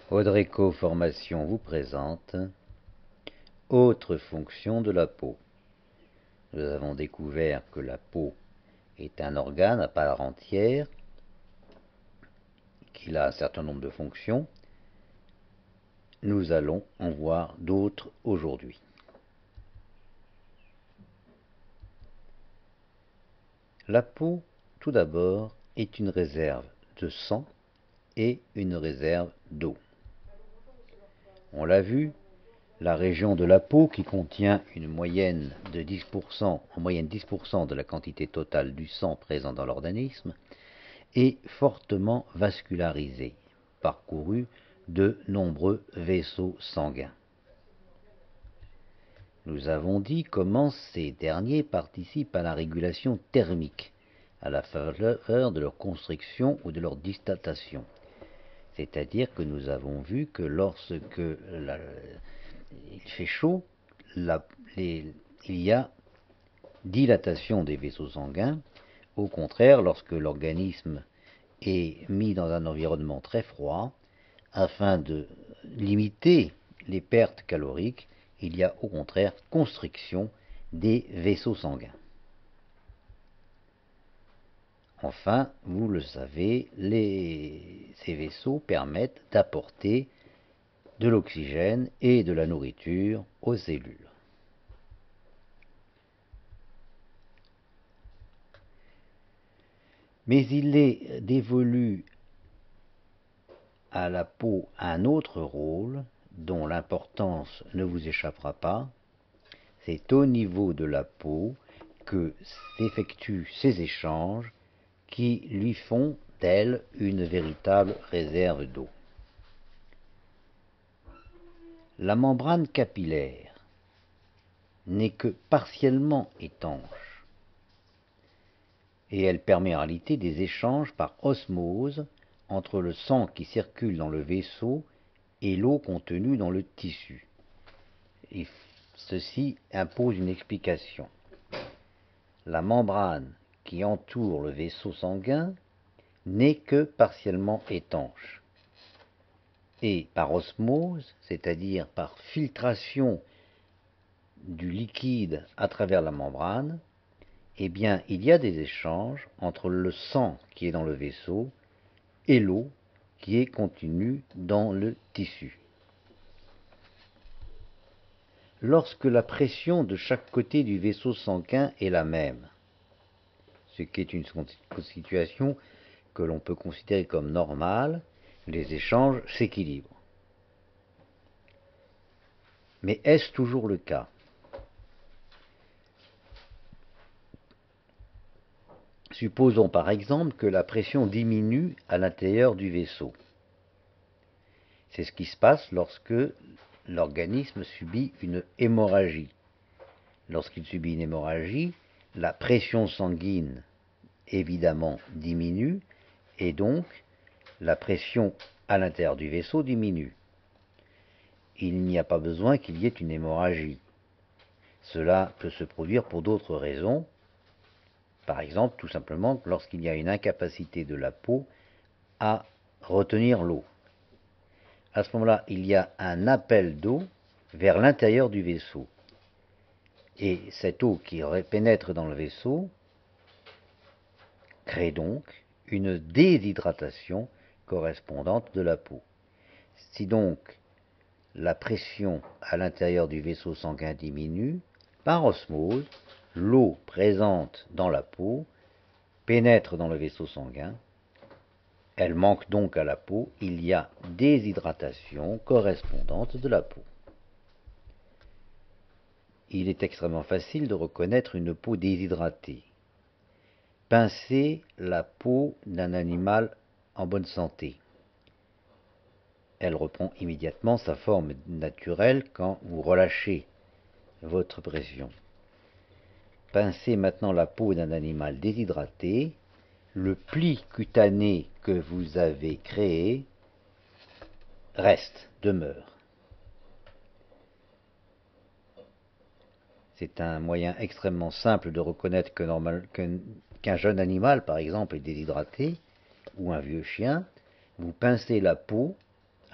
Audreco Formation vous présente autre fonction de la peau. Nous avons découvert que la peau est un organe à part entière, qu'il a un certain nombre de fonctions. Nous allons en voir d'autres aujourd'hui. La peau, tout d'abord, est une réserve de sang et une réserve d'eau. On l'a vu, la région de la peau, qui contient une moyenne de 10%, en moyenne 10% de la quantité totale du sang présent dans l'organisme, est fortement vascularisée, parcourue de nombreux vaisseaux sanguins. Nous avons dit comment ces derniers participent à la régulation thermique, à la faveur de leur constriction ou de leur dilatation. C'est-à-dire que nous avons vu que lorsque il fait chaud, il y a dilatation des vaisseaux sanguins. Au contraire, lorsque l'organisme est mis dans un environnement très froid, afin de limiter les pertes caloriques, il y a au contraire constriction des vaisseaux sanguins. Enfin, vous le savez, ces vaisseaux permettent d'apporter de l'oxygène et de la nourriture aux cellules. Mais il est dévolu à la peau un autre rôle dont l'importance ne vous échappera pas. C'est au niveau de la peau que s'effectuent ces échanges qui lui font d'elle une véritable réserve d'eau. La membrane capillaire n'est que partiellement étanche et elle permet en réalité des échanges par osmose entre le sang qui circule dans le vaisseau et l'eau contenue dans le tissu. Et ceci impose une explication. La membrane qui entoure le vaisseau sanguin n'est que partiellement étanche. Et par osmose, c'est-à-dire par filtration du liquide à travers la membrane, eh bien, il y a des échanges entre le sang qui est dans le vaisseau et l'eau qui est contenue dans le tissu. Lorsque la pression de chaque côté du vaisseau sanguin est la même, ce qui est une situation que l'on peut considérer comme normale, les échanges s'équilibrent. Mais est-ce toujours le cas? Supposons par exemple que la pression diminue à l'intérieur du vaisseau. C'est ce qui se passe lorsque l'organisme subit une hémorragie. Lorsqu'il subit une hémorragie, la pression sanguine évidemment diminue et donc la pression à l'intérieur du vaisseau diminue. Il n'y a pas besoin qu'il y ait une hémorragie. Cela peut se produire pour d'autres raisons. Par exemple, tout simplement lorsqu'il y a une incapacité de la peau à retenir l'eau. À ce moment-là, il y a un appel d'eau vers l'intérieur du vaisseau. Et cette eau qui pénètre dans le vaisseau crée donc une déshydratation correspondante de la peau. Si donc la pression à l'intérieur du vaisseau sanguin diminue, par osmose, l'eau présente dans la peau pénètre dans le vaisseau sanguin, elle manque donc à la peau, il y a déshydratation correspondante de la peau. Il est extrêmement facile de reconnaître une peau déshydratée. Pincez la peau d'un animal en bonne santé. Elle reprend immédiatement sa forme naturelle quand vous relâchez votre pression. Pincez maintenant la peau d'un animal déshydraté. Le pli cutané que vous avez créé demeure. C'est un moyen extrêmement simple de reconnaître qu'un jeune animal, par exemple, est déshydraté, ou un vieux chien. Vous pincez la peau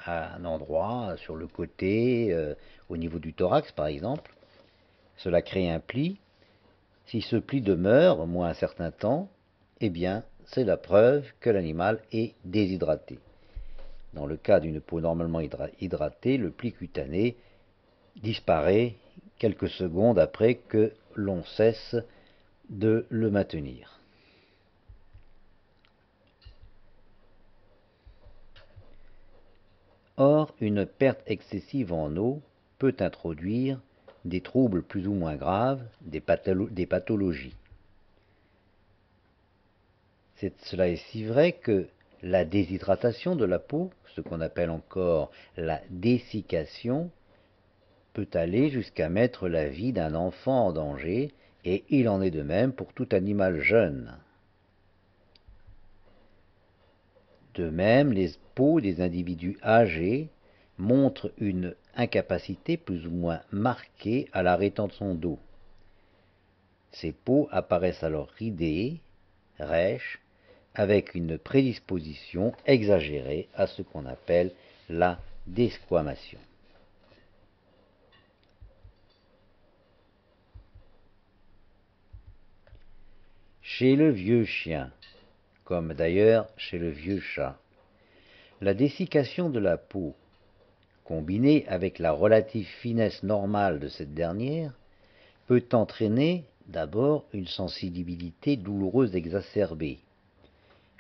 à un endroit, sur le côté, au niveau du thorax par exemple. Cela crée un pli. Si ce pli demeure au moins un certain temps, eh bien, c'est la preuve que l'animal est déshydraté. Dans le cas d'une peau normalement hydratée, le pli cutané disparaît quelques secondes après que l'on cesse de le maintenir. Or, une perte excessive en eau peut introduire des troubles plus ou moins graves, des pathologies. Cela est si vrai que la déshydratation de la peau, ce qu'on appelle encore la dessiccation, peut aller jusqu'à mettre la vie d'un enfant en danger, et il en est de même pour tout animal jeune. De même, les peaux des individus âgés montrent une incapacité plus ou moins marquée à la rétention d'eau. Ces peaux apparaissent alors ridées, rêches, avec une prédisposition exagérée à ce qu'on appelle la desquamation. Chez le vieux chien, comme d'ailleurs chez le vieux chat, la dessiccation de la peau, combinée avec la relative finesse normale de cette dernière, peut entraîner d'abord une sensibilité douloureuse exacerbée.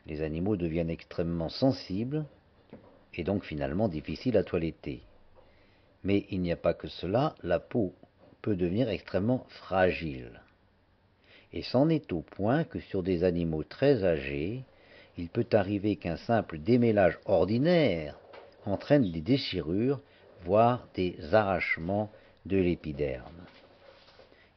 Les animaux deviennent extrêmement sensibles et donc finalement difficiles à toiletter. Mais il n'y a pas que cela, la peau peut devenir extrêmement fragile. Et c'en est au point que sur des animaux très âgés, il peut arriver qu'un simple démêlage ordinaire entraîne des déchirures, voire des arrachements de l'épiderme.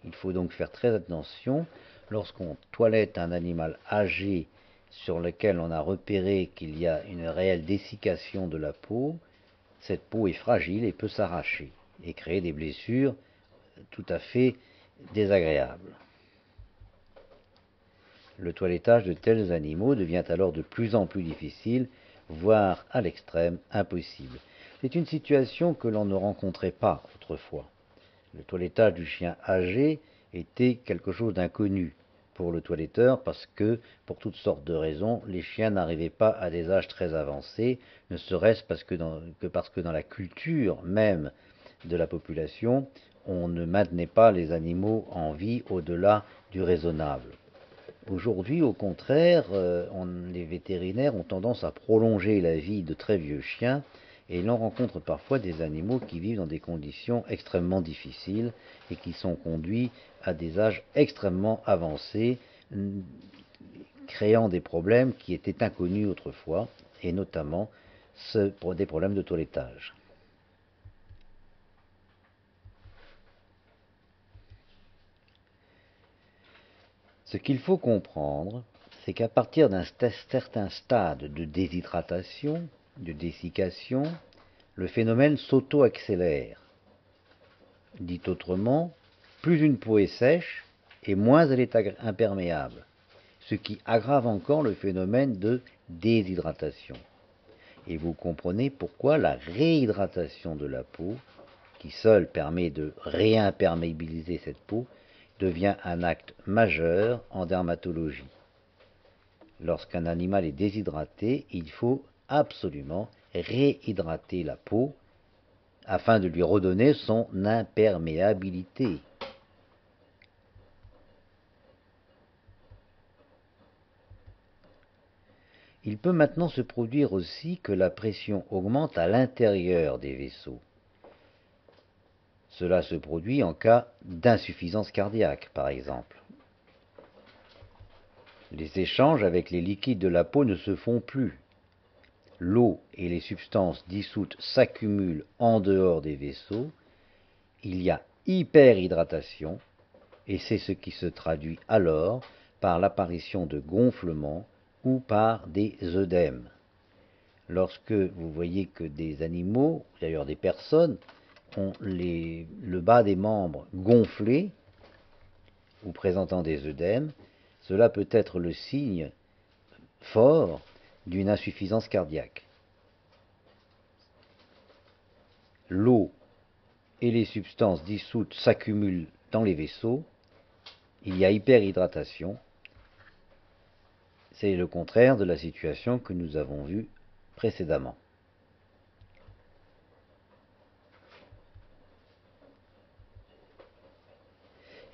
Il faut donc faire très attention lorsqu'on toilette un animal âgé sur lequel on a repéré qu'il y a une réelle dessiccation de la peau. Cette peau est fragile et peut s'arracher et créer des blessures tout à fait désagréables. Le toilettage de tels animaux devient alors de plus en plus difficile, voire à l'extrême impossible. C'est une situation que l'on ne rencontrait pas autrefois. Le toilettage du chien âgé était quelque chose d'inconnu pour le toiletteur parce que, pour toutes sortes de raisons, les chiens n'arrivaient pas à des âges très avancés, ne serait-ce parce que dans la culture même de la population, on ne maintenait pas les animaux en vie au-delà du raisonnable. Aujourd'hui, au contraire, les vétérinaires ont tendance à prolonger la vie de très vieux chiens et l'on rencontre parfois des animaux qui vivent dans des conditions extrêmement difficiles et qui sont conduits à des âges extrêmement avancés, créant des problèmes qui étaient inconnus autrefois, et notamment des problèmes de toilettage. Ce qu'il faut comprendre, c'est qu'à partir d'un certain stade de déshydratation, de dessiccation, le phénomène s'auto-accélère. Dit autrement, plus une peau est sèche et moins elle est imperméable, ce qui aggrave encore le phénomène de déshydratation. Et vous comprenez pourquoi la réhydratation de la peau, qui seule permet de réimperméabiliser cette peau, devient un acte majeur en dermatologie. Lorsqu'un animal est déshydraté, il faut absolument réhydrater la peau afin de lui redonner son imperméabilité. Il peut maintenant se produire aussi que la pression augmente à l'intérieur des vaisseaux. Cela se produit en cas d'insuffisance cardiaque, par exemple. Les échanges avec les liquides de la peau ne se font plus. L'eau et les substances dissoutes s'accumulent en dehors des vaisseaux. Il y a hyperhydratation et c'est ce qui se traduit alors par l'apparition de gonflements ou par des œdèmes. Lorsque vous voyez que des animaux, d'ailleurs des personnes, ont le bas des membres gonflé ou présentant des œdèmes, cela peut être le signe fort d'une insuffisance cardiaque. l'eau et les substances dissoutes s'accumulent dans les vaisseaux, il y a hyperhydratation. C'est le contraire de la situation que nous avons vue précédemment.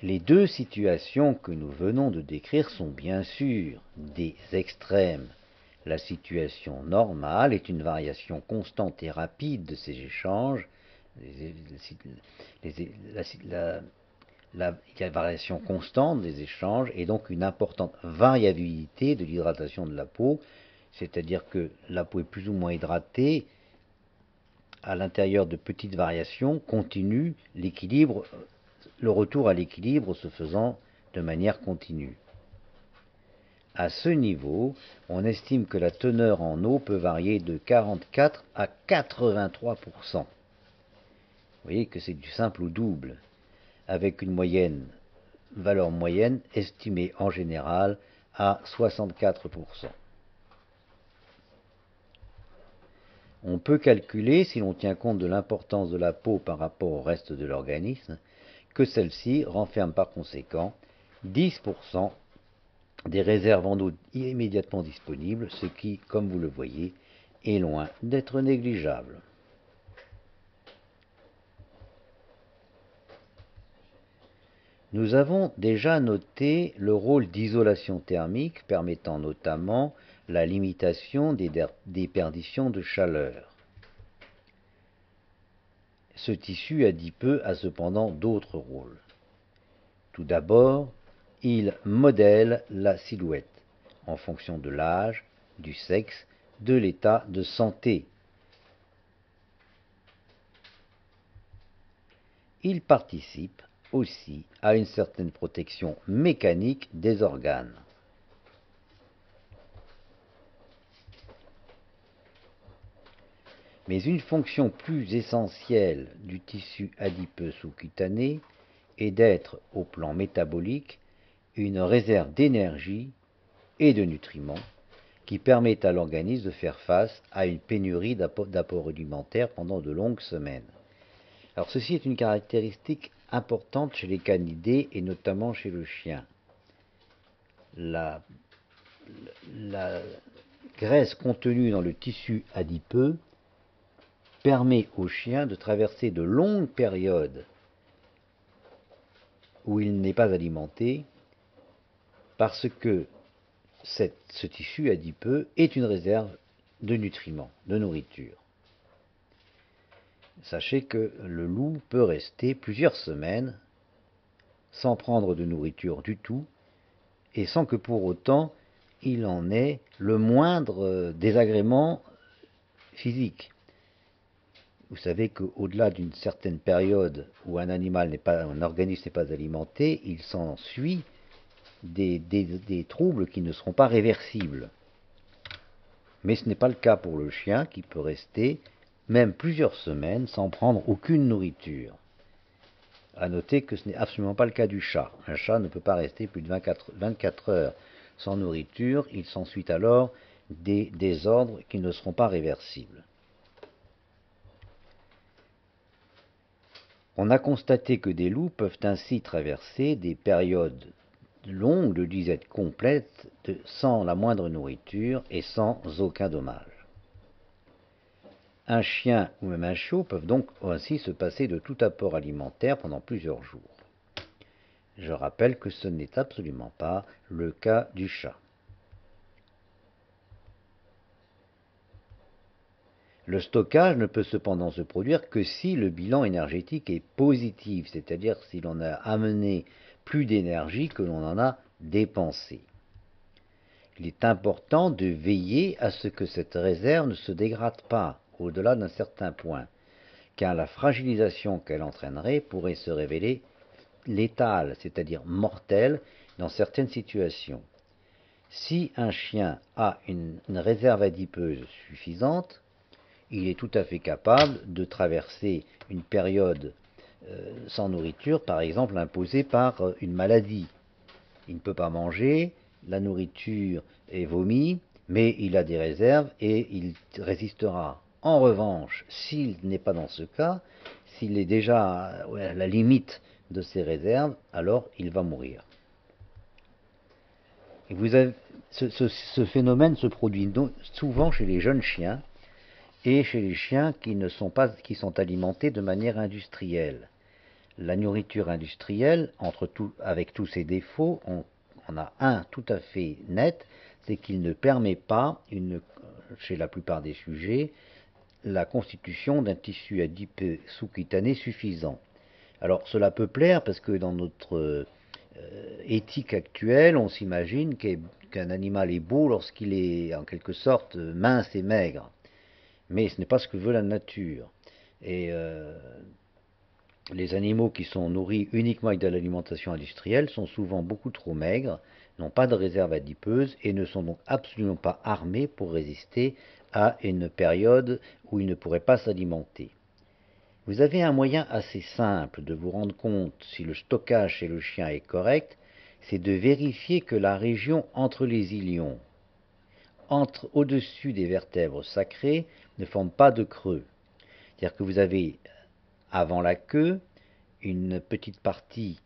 Les deux situations que nous venons de décrire sont bien sûr des extrêmes. La situation normale est une variation constante et rapide de ces échanges. Il y a une variation constante des échanges et donc une importante variabilité de l'hydratation de la peau, c'est-à-dire que la peau est plus ou moins hydratée à l'intérieur de petites variations continues, le retour à l'équilibre se faisant de manière continue. À ce niveau, on estime que la teneur en eau peut varier de 44 à 83%. Vous voyez que c'est du simple au double, avec une valeur moyenne estimée en général à 64%. On peut calculer, si l'on tient compte de l'importance de la peau par rapport au reste de l'organisme, que celle-ci renferme par conséquent 10% des réserves en eau immédiatement disponibles, ce qui, comme vous le voyez, est loin d'être négligeable. Nous avons déjà noté le rôle d'isolation thermique permettant notamment la limitation des perditions de chaleur. Ce tissu adipeux a cependant d'autres rôles. Tout d'abord, il modèle la silhouette en fonction de l'âge, du sexe, de l'état de santé. Il participe aussi à une certaine protection mécanique des organes. Mais une fonction plus essentielle du tissu adipeux sous-cutané est d'être, au plan métabolique, une réserve d'énergie et de nutriments qui permet à l'organisme de faire face à une pénurie d'apports alimentaires pendant de longues semaines. Alors ceci est une caractéristique importante chez les canidés et notamment chez le chien. La graisse contenue dans le tissu adipeux permet au chien de traverser de longues périodes où il n'est pas alimenté parce que ce tissu adipeux est une réserve de nutriments, de nourriture. Sachez que le loup peut rester plusieurs semaines sans prendre de nourriture du tout et sans que pour autant il en ait le moindre désagrément physique. Vous savez qu'au-delà d'une certaine période où un organisme n'est pas alimenté, il s'ensuit des troubles qui ne seront pas réversibles. Mais ce n'est pas le cas pour le chien qui peut rester même plusieurs semaines sans prendre aucune nourriture. À noter que ce n'est absolument pas le cas du chat. Un chat ne peut pas rester plus de 24 heures sans nourriture, il s'ensuit alors des désordres qui ne seront pas réversibles. On a constaté que des loups peuvent ainsi traverser des périodes longues de disette complète sans la moindre nourriture et sans aucun dommage. Un chien ou même un chiot peuvent donc ainsi se passer de tout apport alimentaire pendant plusieurs jours. Je rappelle que ce n'est absolument pas le cas du chat. Le stockage ne peut cependant se produire que si le bilan énergétique est positif, c'est-à-dire si l'on a amené plus d'énergie que l'on en a dépensé. Il est important de veiller à ce que cette réserve ne se dégrade pas au-delà d'un certain point, car la fragilisation qu'elle entraînerait pourrait se révéler létale, c'est-à-dire mortelle, dans certaines situations. Si un chien a une réserve adipeuse suffisante, il est tout à fait capable de traverser une période sans nourriture, par exemple imposée par une maladie. Il ne peut pas manger, la nourriture est vomie, mais il a des réserves et il résistera. En revanche, s'il n'est pas dans ce cas, s'il est déjà à la limite de ses réserves, alors il va mourir. Et ce phénomène se produit souvent chez les jeunes chiens et chez les chiens qui sont alimentés de manière industrielle. La nourriture industrielle, avec tous ses défauts, on a un tout à fait net, c'est qu'il ne permet pas, chez la plupart des sujets, la constitution d'un tissu adipeux sous-cutané suffisant. Alors cela peut plaire parce que dans notre éthique actuelle, on s'imagine qu'un animal est beau lorsqu'il est en quelque sorte mince et maigre. Mais ce n'est pas ce que veut la nature. Et les animaux qui sont nourris uniquement avec de l'alimentation industrielle sont souvent beaucoup trop maigres, n'ont pas de réserve adipeuse et ne sont donc absolument pas armés pour résister à une période où ils ne pourraient pas s'alimenter. Vous avez un moyen assez simple de vous rendre compte si le stockage chez le chien est correct, c'est de vérifier que la région entre les ilions, au-dessus des vertèbres sacrées, ne forme pas de creux. C'est-à-dire que vous avez, avant la queue, une petite partie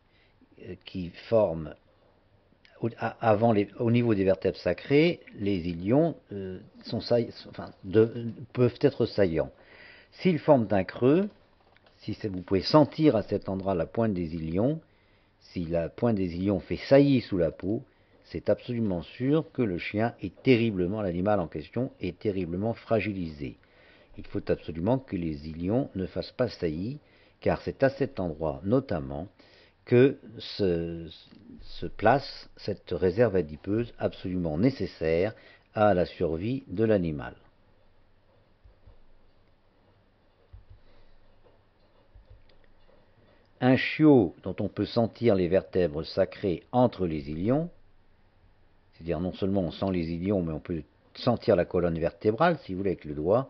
qui forme, au niveau des vertèbres sacrées, les ilions peuvent être saillants. S'ils forment un creux, vous pouvez sentir à cet endroit la pointe des ilions, si la pointe des ilions fait saillie sous la peau, c'est absolument sûr que l'animal en question est terriblement fragilisé. Il faut absolument que les ilions ne fassent pas saillie, car c'est à cet endroit notamment que se place cette réserve adipeuse absolument nécessaire à la survie de l'animal. Un chiot dont on peut sentir les vertèbres sacrées entre les ilions, c'est-à-dire non seulement on sent les ilions, mais on peut sentir la colonne vertébrale, si vous voulez, avec le doigt,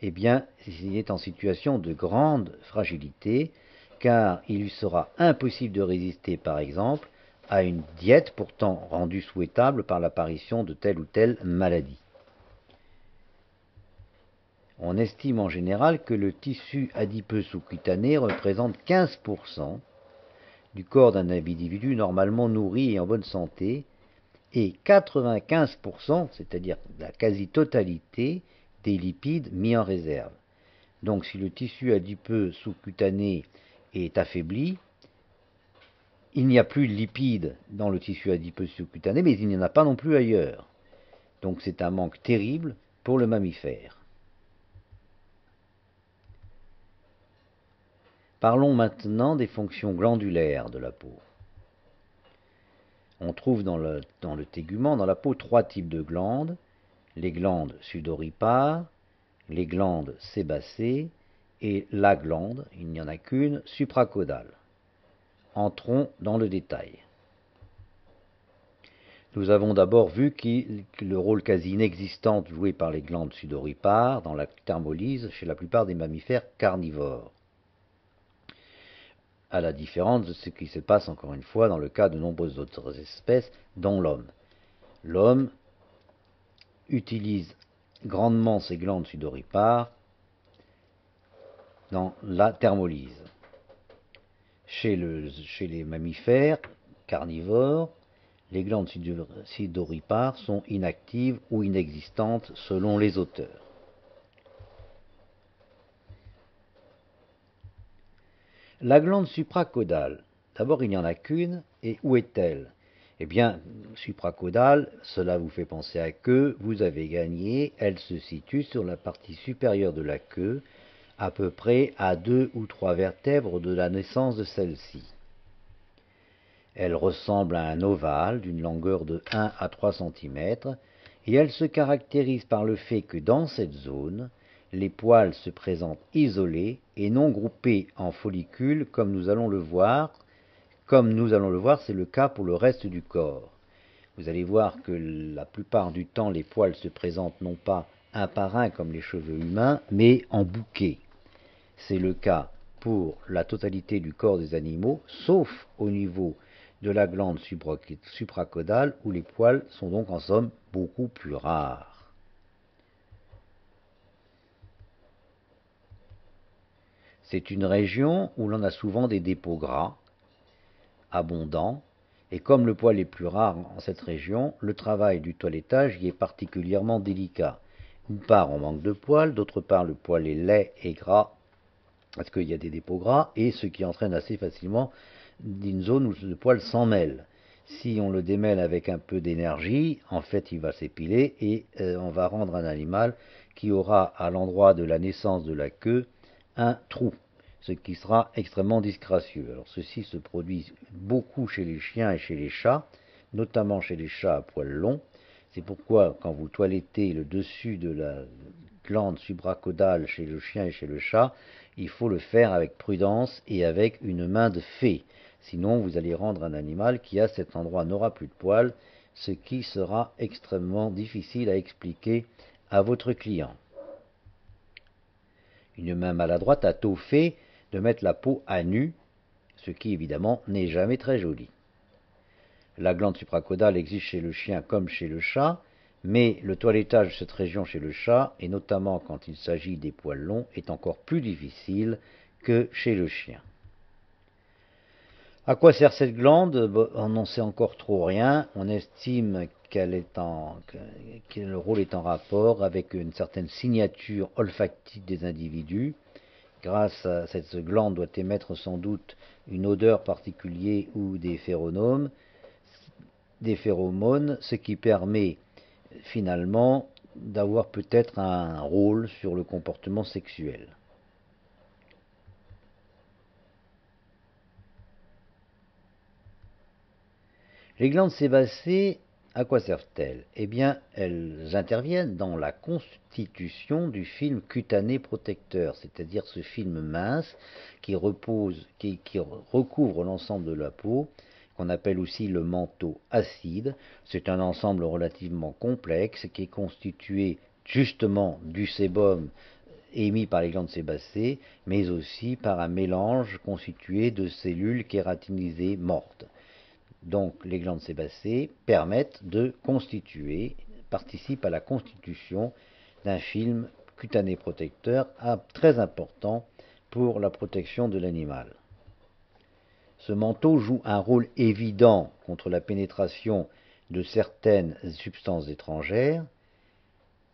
eh bien, il est en situation de grande fragilité, car il lui sera impossible de résister, par exemple, à une diète pourtant rendue souhaitable par l'apparition de telle ou telle maladie. On estime en général que le tissu adipeux sous-cutané représente 15% du corps d'un individu normalement nourri et en bonne santé, et 95%, c'est-à-dire la quasi-totalité, des lipides mis en réserve. Donc si le tissu adipeux sous-cutané est affaibli, il n'y a plus de lipides dans le tissu adipeux sous-cutané, mais il n'y en a pas non plus ailleurs. Donc c'est un manque terrible pour le mammifère. Parlons maintenant des fonctions glandulaires de la peau. On trouve dans le tégument, dans la peau, 3 types de glandes. Les glandes sudoripares, les glandes sébacées et la glande, il n'y en a qu'une, supracaudale. Entrons dans le détail. Nous avons d'abord vu le rôle quasi inexistant joué par les glandes sudoripares dans la thermolyse chez la plupart des mammifères carnivores, à la différence de ce qui se passe encore une fois dans le cas de nombreuses autres espèces, dont l'homme. L'homme utilise grandement ses glandes sudoripares dans la thermolyse. Chez les mammifères carnivores, les glandes sudoripares sont inactives ou inexistantes selon les auteurs. La glande supracaudale, d'abord il n'y en a qu'une, et où est-elle? Eh bien, supracaudale, cela vous fait penser à queue, vous avez gagné, elle se situe sur la partie supérieure de la queue, à peu près à 2 ou 3 vertèbres de la naissance de celle-ci. Elle ressemble à un ovale d'une longueur de 1 à 3 cm, et elle se caractérise par le fait que dans cette zone, les poils se présentent isolés et non groupés en follicules comme nous allons le voir. C'est le cas pour le reste du corps. Vous allez voir que la plupart du temps, les poils se présentent non pas un par un comme les cheveux humains, mais en bouquet. C'est le cas pour la totalité du corps des animaux, sauf au niveau de la glande supracaudale, où les poils sont donc en somme beaucoup plus rares. C'est une région où l'on a souvent des dépôts gras, abondants, et comme le poil est plus rare en cette région, le travail du toilettage y est particulièrement délicat. D'une part, on manque de poils, d'autre part, le poil est laid et gras, parce qu'il y a des dépôts gras, et ce qui entraîne assez facilement une zone où le poil s'en mêle. Si on le démêle avec un peu d'énergie, en fait, il va s'épiler et on va rendre un animal qui aura à l'endroit de la naissance de la queue un trou, ce qui sera extrêmement disgracieux. Alors ceci se produit beaucoup chez les chiens et chez les chats, notamment chez les chats à poils longs. C'est pourquoi quand vous toilettez le dessus de la glande supracodale chez le chien et chez le chat, il faut le faire avec prudence et avec une main de fée. Sinon, vous allez rendre un animal qui à cet endroit n'aura plus de poils, ce qui sera extrêmement difficile à expliquer à votre client. Une main maladroite a tôt fait de mettre la peau à nu, ce qui évidemment n'est jamais très joli. La glande supracodale existe chez le chien comme chez le chat, mais le toilettage de cette région chez le chat, et notamment quand il s'agit des poils longs, est encore plus difficile que chez le chien. À quoi sert cette glande? On n'en sait encore trop rien. On estime que le rôle est en rapport avec une certaine signature olfactive des individus. Grâce à cette glande doit émettre sans doute une odeur particulière ou des phéromones, ce qui permet finalement d'avoir peut-être un rôle sur le comportement sexuel. Les glandes sébacées, à quoi servent-elles? Eh bien, elles interviennent dans la constitution du film cutané protecteur, c'est-à-dire ce film mince qui recouvre l'ensemble de la peau, qu'on appelle aussi le manteau acide. C'est un ensemble relativement complexe qui est constitué justement du sébum émis par les glandes sébacées, mais aussi par un mélange constitué de cellules kératinisées mortes. Donc les glandes sébacées participent à la constitution d'un film cutané protecteur très important pour la protection de l'animal. Ce manteau joue un rôle évident contre la pénétration de certaines substances étrangères,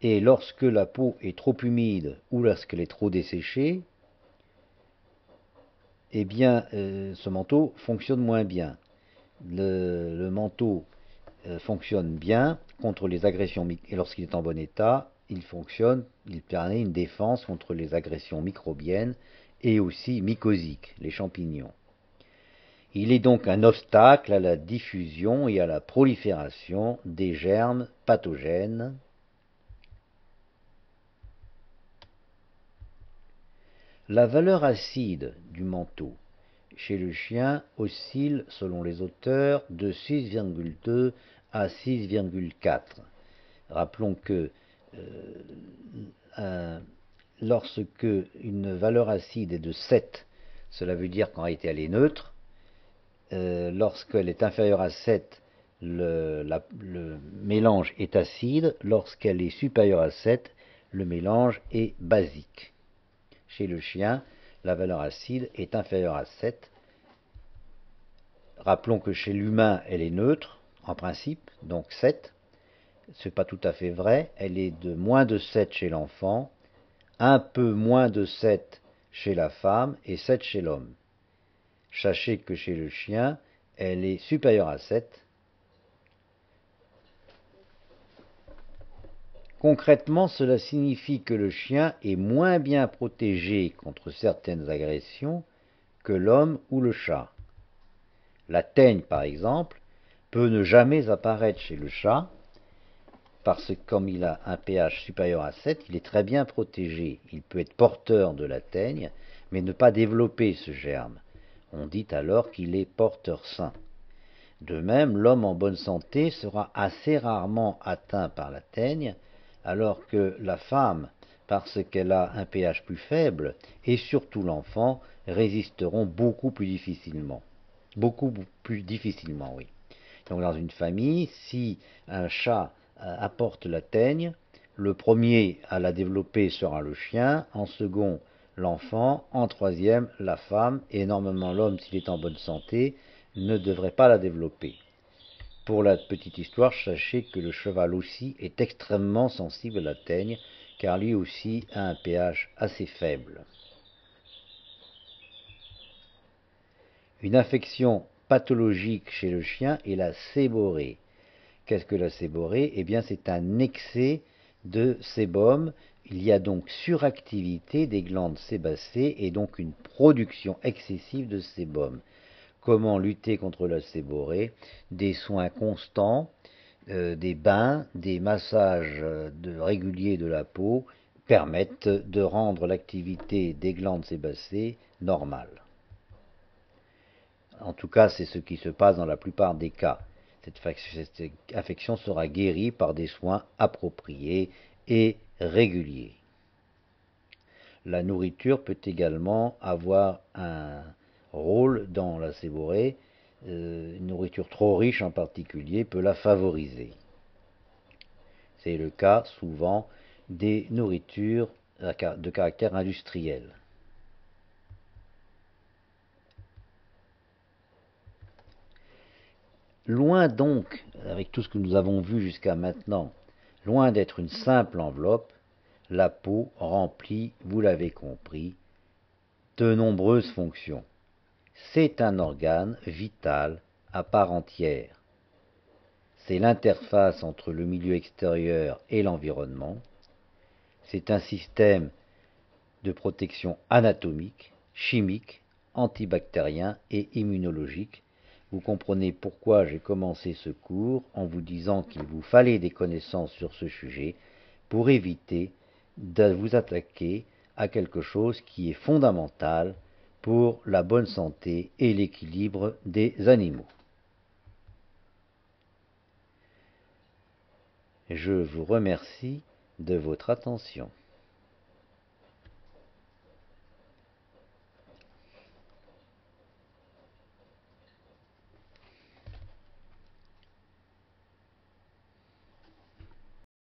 et lorsque la peau est trop humide ou lorsqu'elle est trop desséchée, eh bien ce manteau fonctionne moins bien. Le manteau fonctionne bien contre les agressions, et lorsqu'il est en bon état, il permet une défense contre les agressions microbiennes et aussi mycosiques, les champignons. Il est donc un obstacle à la diffusion et à la prolifération des germes pathogènes. La valeur acide du manteau chez le chien oscille, selon les auteurs, de 6,2 à 6,4. Rappelons que lorsque une valeur acide est de 7, cela veut dire qu'en réalité elle est neutre. Lorsqu'elle est inférieure à 7, le mélange est acide. Lorsqu'elle est supérieure à 7, le mélange est basique. Chez le chien, la valeur acide est inférieure à 7. Rappelons que chez l'humain, elle est neutre, en principe, donc 7. Ce n'est pas tout à fait vrai. Elle est de moins de 7 chez l'enfant, un peu moins de 7 chez la femme et 7 chez l'homme. Sachez que chez le chien, elle est supérieure à 7. Concrètement, cela signifie que le chien est moins bien protégé contre certaines agressions que l'homme ou le chat. La teigne, par exemple, peut ne jamais apparaître chez le chat, parce que comme il a un pH supérieur à 7, il est très bien protégé. Il peut être porteur de la teigne, mais ne pas développer ce germe. On dit alors qu'il est porteur sain. De même, l'homme en bonne santé sera assez rarement atteint par la teigne, alors que la femme, parce qu'elle a un pH plus faible, et surtout l'enfant, résisteront beaucoup plus difficilement. Beaucoup plus difficilement, oui. Donc dans une famille, si un chat apporte la teigne, le premier à la développer sera le chien, en second l'enfant, en troisième la femme, et normalement l'homme, s'il est en bonne santé, ne devrait pas la développer. Pour la petite histoire, sachez que le cheval aussi est extrêmement sensible à la teigne, car lui aussi a un pH assez faible. Une affection pathologique chez le chien est la séborrhée. Qu'est-ce que la séborrhée? Eh bien, c'est un excès de sébum. Il y a donc suractivité des glandes sébacées et donc une production excessive de sébum. Comment lutter contre la séborrhée? Des soins constants, des bains, des massages réguliers de la peau permettent de rendre l'activité des glandes sébacées normale. En tout cas, c'est ce qui se passe dans la plupart des cas. Cette affection sera guérie par des soins appropriés et réguliers. La nourriture peut également avoir un rôle dans la séborrhée. Une nourriture trop riche en particulier peut la favoriser. C'est le cas souvent des nourritures de caractère industriel. Loin donc, avec tout ce que nous avons vu jusqu'à maintenant, loin d'être une simple enveloppe, la peau remplit, vous l'avez compris, de nombreuses fonctions. C'est un organe vital à part entière. C'est l'interface entre le milieu extérieur et l'environnement. C'est un système de protection anatomique, chimique, antibactérien et immunologique. Vous comprenez pourquoi j'ai commencé ce cours en vous disant qu'il vous fallait des connaissances sur ce sujet pour éviter de vous attaquer à quelque chose qui est fondamental pour la bonne santé et l'équilibre des animaux. Je vous remercie de votre attention.